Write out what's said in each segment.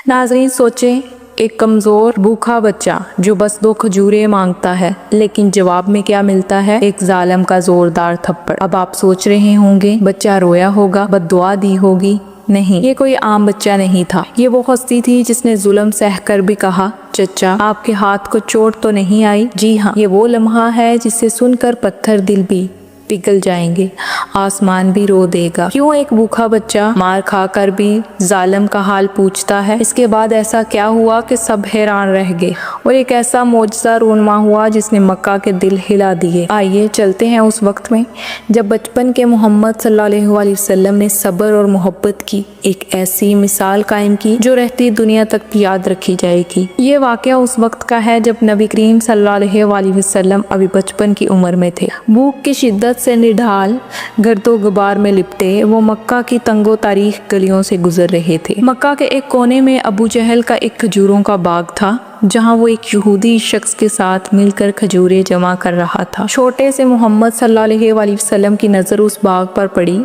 नाज़रीन सोचें, एक कमज़ोर भूखा बच्चा जो बस 2 खजूरें मांगता है, लेकिन जवाब में क्या मिलता है? एक जालिम का ज़ोरदार थप्पड़। अब आप सोच रहे होंगे बच्चा रोया होगा, बद्दुआ दी होगी। नहीं, ये कोई आम बच्चा नहीं था। ये वो हस्ती थी जिसने जुल्म सहकर भी कहा, चचा आपके हाथ को चोट तो नहीं आई? जी हाँ, ये वो लम्हा है जिसे सुनकर पत्थर दिल भी पिघल जाएंगे, आसमान भी रो देगा। क्यों एक भूखा बच्चा मार खाकर भी जालिम का हाल पूछता है? इसके बाद ऐसा क्या हुआ कि सब हैरान रह गए और एक ऐसा मौजज़ा रूनमा हुआ जिसने मक्का के दिल हिला दिए। आइए चलते हैं उस वक्त में जब बचपन के मोहम्मद सल्लल्लाहु अलैहि वसल्लम ने सब्र और मोहब्बत की एक ऐसी मिसाल कायम की जो रहती दुनिया तक याद रखी जाएगी। ये वाक़या उस वक्त का है जब नबी करीम सल्लल्लाहु अलैहि वसल्लम अभी बचपन की उम्र में थे। भूख की शिद्दत से निढाल गर्दो गुबार में लिपटे वो मक्का की तंगो तारीख गलियों से गुजर रहे थे। मक्का के एक कोने में अबू जहल का एक खजूरों का बाग था, जहां वो एक यहूदी शख्स के साथ मिलकर खजूरें जमा कर रहा था। छोटे से मोहम्मद सल्लल्लाहु अलैहि वसल्लम की नज़र उस बाग पर पड़ी।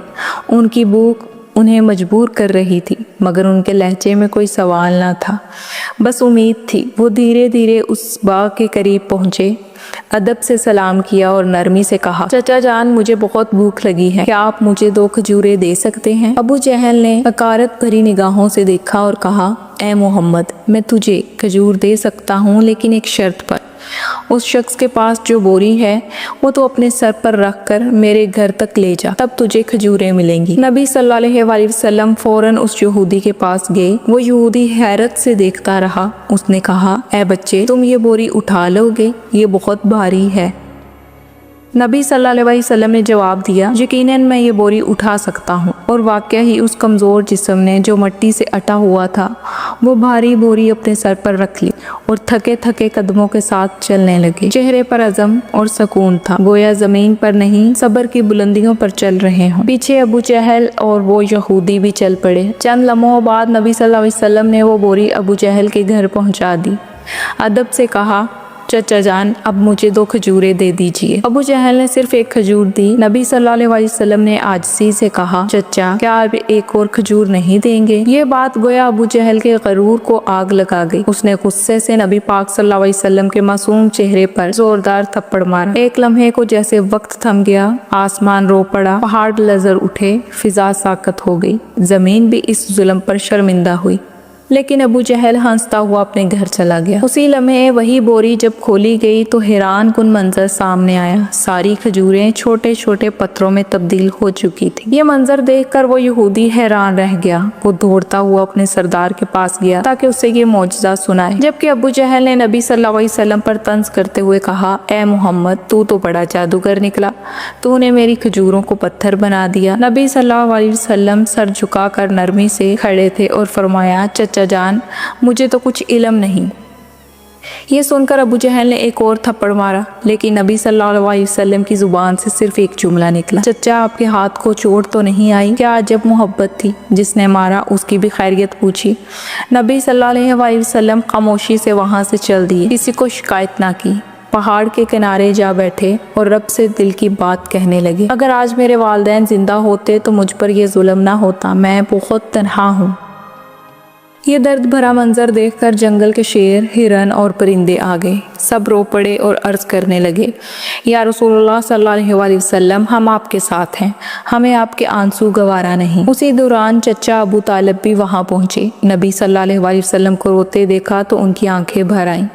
उनकी भूख उन्हें मजबूर कर रही थी, मगर उनके लहजे में कोई सवाल ना था, बस उम्मीद थी। वो धीरे धीरे उस बाग के करीब पहुंचे, अदब से सलाम किया और नरमी से कहा, चचा जान मुझे बहुत भूख लगी है, क्या आप मुझे 2 खजूरें दे सकते हैं? अबू जहल ने हकारत भरी निगाहों से देखा और कहा, ए मोहम्मद, मैं तुझे खजूर दे सकता हूँ, लेकिन एक शर्त पर। उस शख्स के पास जो बोरी है वो तो अपने सर पर रख कर मेरे घर तक ले जा, तब तुझे खजूरें मिलेंगी। नबी सल्लल्लाहु अलैहि वसल्लम फौरन उस यहूदी के पास गए। वो यहूदी हैरत से देखता रहा। उसने कहा, ए बच्चे, तुम ये बोरी उठा लोगे? ये बहुत भारी है। नबी सल्लल्लाहु अलैहि वसल्लम ने जवाब दिया, यकीनन मैं ये बोरी उठा सकता हूँ। और वाकया ही उस कमज़ोर जिस्म ने जो मिट्टी से अटा हुआ था वो भारी बोरी अपने सर पर रख ली और थके थके कदमों के साथ चलने लगे। चेहरे पर अज़म और सुकून था, गोया ज़मीन पर नहीं सब्र की बुलंदियों पर चल रहे हों। पीछे अबू जहल और वो यहूदी भी चल पड़े। चंद लम्हों बाद नबी सल्लल्लाहु अलैहि वसल्लम ने वो बोरी अबू जहल के घर पहुँचा दी। अदब से कहा, चचा जान अब मुझे 2 खजूरें दे दीजिए। अबू जहल ने सिर्फ 1 खजूर दी। नबी सल्लल्लाहु अलैहि वसल्लम ने आजिज़ी से कहा, चचा क्या आप एक और खजूर नहीं देंगे? ये बात गोया अबू जहल के गरूर को आग लगा गई। उसने गुस्से से नबी पाक सल्लल्लाहु अलैहि वसल्लम के मासूम चेहरे पर जोरदार थप्पड़ मारा। एक लम्हे को जैसे वक्त थम गया, आसमान रो पड़ा, पहाड़ लर्ज़ उठे, फिजा साकत हो गई, जमीन भी इस जुल्म पर शर्मिंदा हुई। लेकिन अबू जहल हंसता हुआ अपने घर चला गया। उसी लम्हे वही बोरी जब खोली गई तो हैरान कुन मंजर सामने आया। सारी खजूरें छोटे छोटे पत्थरों में तब्दील हो चुकी थी। ये मंजर देखकर वो यहूदी हैरान रह गया। वो दौड़ता हुआ अपने सरदार के पास गया ताकि उसे ये मौजज़ा सुनाए, जबकि अबू जहल ने नबी सल्लल्लाहु अलैहि वसल्लम पर तंज करते हुए कहा, ए मोहम्मद, तू तो बड़ा जादूगर निकला, तूने मेरी खजूरों को पत्थर बना दिया। नबी सल्लल्लाहु अलैहि वसल्लम सर झुकाकर नरमी से खड़े थे और फरमाया, चचा जान मुझे तो कुछ इल्म नहीं। ये सुनकर अबू जहल ने एक और थप्पड़ मारा, लेकिन नबी सल्लल्लाहु अलैहि वसल्लम की जुबान से सिर्फ एक जुमला निकला, चचा आपके हाथ को चोट तो नहीं आई? क्या अजब मोहब्बत थी। जिसने मारा उसकी भी खैरियत पूछी। नबी सल्लल्लाहु अलैहि वसल्लम खामोशी से वहां से चल दिए, किसी को शिकायत ना की। पहाड़ के किनारे जा बैठे और रब से दिल की बात कहने लगे, अगर आज मेरे वालिदैन जिंदा होते तो मुझ पर यह जुल्म ना होता। मैं बहुत तन्हा हूँ। ये दर्द भरा मंजर देखकर जंगल के शेर, हिरन और परिंदे आ गए। सब रो पड़े और अर्ज करने लगे, या रसूलुल्लाह सल्लल्लाहु अलैहि वसल्लम, हम आपके साथ हैं, हमें आपके आंसू गवारा नहीं। उसी दौरान चचा अबू तालिब भी वहां पहुंचे। नबी सल्लल्लाहु अलैहि वसल्लम को रोते देखा तो उनकी आंखें भर आईं।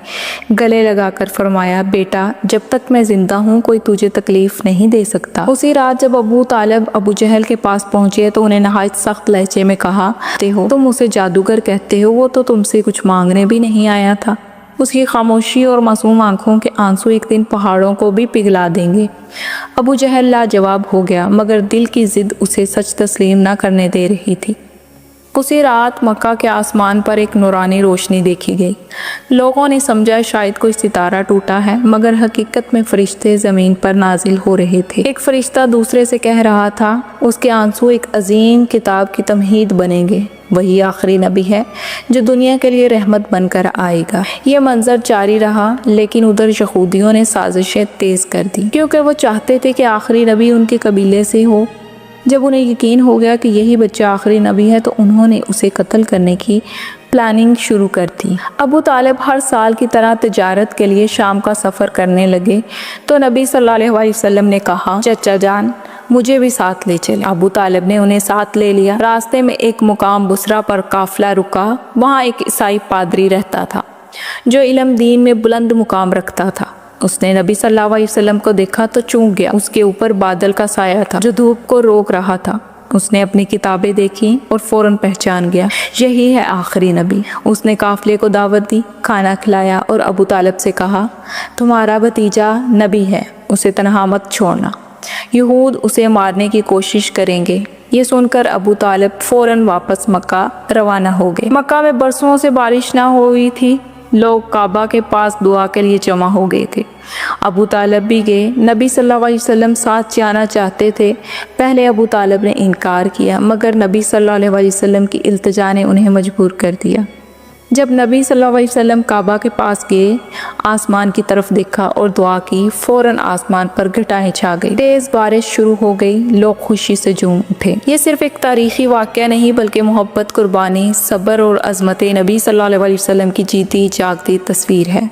गले लगाकर फरमाया, बेटा जब तक मैं जिंदा हूँ कोई तुझे तकलीफ नहीं दे सकता। उसी रात जब अबू तालिब अबू जहल के पास पहुंचे तो उन्हें नहायत सख्त लहजे में कहा, तुम उसे जादूगर कहते हो, वो तो तुमसे कुछ मांगने भी नहीं आया था। उसकी खामोशी और मासूम आंखों के आंसू एक दिन पहाड़ों को भी पिघला देंगे। अबू जहल लाजवाब हो गया, मगर दिल की जिद उसे सच तस्लीम न करने दे रही थी। उसी रात मक्का के आसमान पर एक नूरानी रोशनी देखी गई। लोगों ने समझा शायद कोई सितारा टूटा है, मगर हकीकत में फरिश्ते ज़मीन पर नाजिल हो रहे थे। एक फरिश्ता दूसरे से कह रहा था, उसके आंसू एक अजीम किताब की तमहीद बनेंगे। वही आखिरी नबी है जो दुनिया के लिए रहमत बनकर आएगा। ये मंजर जारी रहा, लेकिन उधर यहूदियों ने साजिशें तेज़ कर दी, क्योंकि वो चाहते थे कि आखिरी नबी उनके कबीले से हो। जब उन्हें यकीन हो गया कि यही बच्चा आखिरी नबी है तो उन्होंने उसे कत्ल करने की प्लानिंग शुरू कर दी। अबू तालिब हर साल की तरह तिजारत के लिए शाम का सफ़र करने लगे तो नबी सल्लल्लाहु अलैहि वसल्लम ने कहा, चचा जान मुझे भी साथ ले चले। अबू तालिब ने उन्हें साथ ले लिया। रास्ते में एक मुकाम बुसरा पर काफिला रुका। वहाँ एक ईसाई पादरी रहता था जो इल्म दीन में बुलंद मुकाम रखता था। उसने नबी सल्लल्लाहु अलैहि वसल्लम को देखा तो चूक गया। उसके ऊपर बादल का साया था जो धूप को रोक रहा था। उसने अपनी किताबें देखी और फौरन पहचान गया, यही है आखिरी नबी। उसने काफिले को दावत दी, खाना खिलाया और अबू तालिब से कहा, तुम्हारा भतीजा नबी है, उसे तन्हा मत छोड़ना, यहूद उसे मारने की कोशिश करेंगे। ये सुनकर अबू तालिब फौरन वापस मक्का रवाना हो गए। मक्का में बरसों से बारिश ना हुई थी। लोग काबा के पास दुआ के लिए जमा हो गए थे। अबू तालिब भी गए। नबी सल्लल्लाहु अलैहि वसल्लम साथ जाना चाहते थे। पहले अबू तालिब ने इनकार किया मगर नबी सल्लल्लाहु अलैहि वसल्लम की इल्तिजा ने उन्हें मजबूर कर दिया। जब नबी सल्लल्लाहु अलैहि वसल्लम काबा के पास गए, आसमान की तरफ देखा और दुआ की, फौरन आसमान पर घटाएं छा गई। तेज बारिश शुरू हो गई। लोग खुशी से झूम उठे। ये सिर्फ एक तारीखी वाक़या नहीं बल्कि मोहब्बत, कुर्बानी, सब्र और अज़मत नबी सल्लल्लाहु अलैहि वसल्लम की जीती जागती तस्वीर है।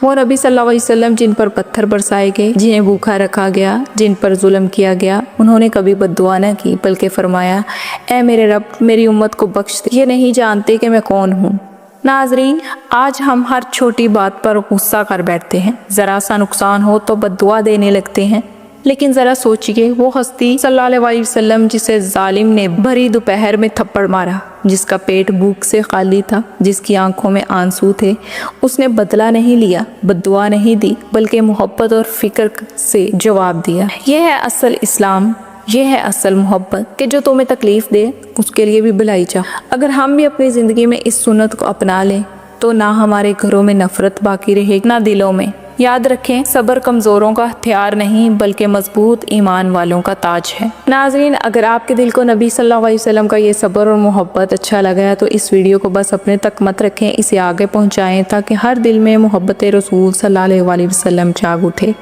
वो नबी सल्लल्लाहु अलैहि वसल्लम जिन पर पत्थर बरसाए गए, जिन्हें भूखा रखा गया, जिन पर जुल्म किया गया, उन्होंने कभी बद्दुआ न की बल्कि फरमाया, ऐ मेरे रब मेरी उम्मत को बख्श दे, ये नहीं जानते कि मैं कौन हूँ। नाजरीन, आज हम हर छोटी बात पर गुस्सा कर बैठते हैं। ज़रा सा नुकसान हो तो बद्दुआ देने लगते हैं। लेकिन ज़रा सोचिए, वो हस्ती सल्लल्लाहु अलैहि वसल्लम जिसे जालिम ने भरी दोपहर में थप्पड़ मारा, जिसका पेट भूख से खाली था, जिसकी आंखों में आंसू थे, उसने बदला नहीं लिया, बद्दुआ नहीं दी बल्कि मोहब्बत और फिक्र से जवाब दिया। यह है असल इस्लाम, यह है असल मोहब्बत कि जो तुम्हें तकलीफ़ दे उसके लिए भी भलाई चाह। अगर हम भी अपनी ज़िंदगी में इस सुन्नत को अपना लें तो ना हमारे घरों में नफ़रत बाकी रहेगी ना दिलों में। याद रखें, सब्र कमज़ोरों का हथियार नहीं बल्कि मजबूत ईमान वालों का ताज है। नाज़रीन, अगर आपके दिल को नबी सल्लल्लाहु अलैहि वसल्लम का ये सब्र और मोहब्बत अच्छा लगा है तो इस वीडियो को बस अपने तक मत रखें, इसे आगे पहुँचाएँ ताकि हर दिल में मोहब्बत रसूल सल्लल्लाहु अलैहि वसल्लम जाग उठे।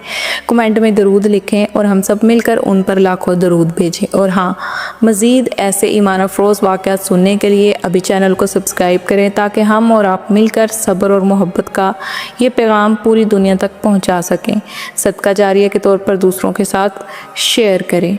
कमेंट में दरूद लिखें और हम सब मिलकर उन पर लाखों दरूद भेजें। और हाँ, मज़ीद ऐसे ईमान अफरोज़ वाक़यात सुनने के लिए अभी चैनल को सब्सक्राइब करें ताकि हम और आप मिलकर सब्र और मोहब्बत का ये पैगाम पूरी दुनिया तक पहुंचा सकें। सदका जारिया के तौर पर दूसरों के साथ शेयर करें।